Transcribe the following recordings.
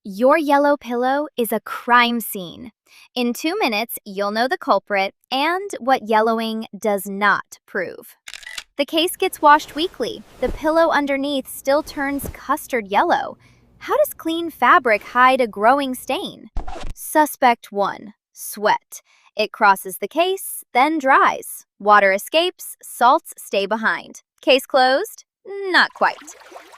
Your yellow pillow is a crime scene. In 2 minutes, you'll know the culprit and what yellowing does not prove. The case gets washed weekly. The pillow underneath still turns custard yellow. How does clean fabric hide a growing stain? Suspect 1. Sweat. It crosses the case, then dries. Water escapes, salts stay behind. Case closed? Not quite.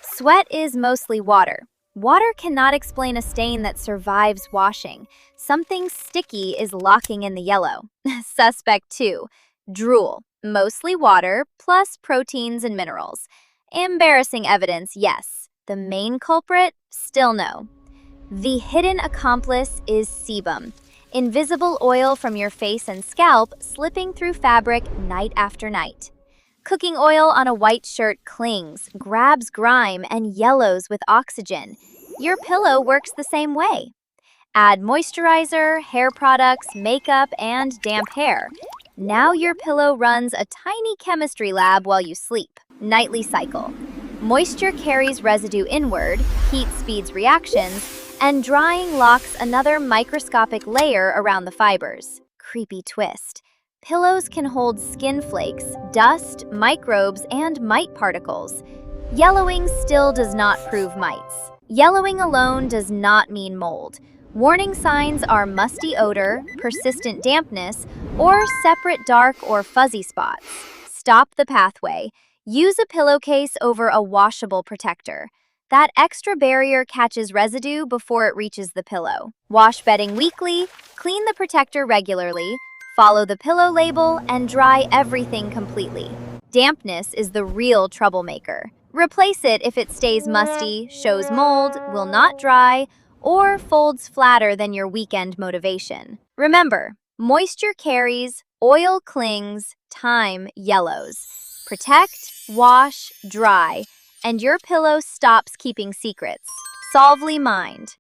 Sweat is mostly water. Water cannot explain a stain that survives washing. Something sticky is locking in the yellow. Suspect 2. Drool. Mostly water, plus proteins and minerals. Embarrassing evidence, yes. The main culprit, still no. The hidden accomplice is sebum. Invisible oil from your face and scalp slipping through fabric night after night. Cooking oil on a white shirt clings, grabs grime, and yellows with oxygen. Your pillow works the same way. Add moisturizer, hair products, makeup, and damp hair. Now your pillow runs a tiny chemistry lab while you sleep. Nightly cycle. Moisture carries residue inward, heat speeds reactions, and drying locks another microscopic layer around the fibers. Creepy twist. Pillows can hold skin flakes, dust, microbes, and mite particles. Yellowing still does not prove mites. Yellowing alone does not mean mold. Warning signs are musty odor, persistent dampness, or separate dark or fuzzy spots. Stop the pathway. Use a pillowcase over a washable protector. That extra barrier catches residue before it reaches the pillow. Wash bedding weekly, clean the protector regularly, follow the pillow label, and dry everything completely. Dampness is the real troublemaker. Replace it if it stays musty, shows mold, will not dry, or folds flatter than your weekend motivation. Remember, moisture carries, oil clings, time yellows. Protect, wash, dry, and your pillow stops keeping secrets. Solvely Mind.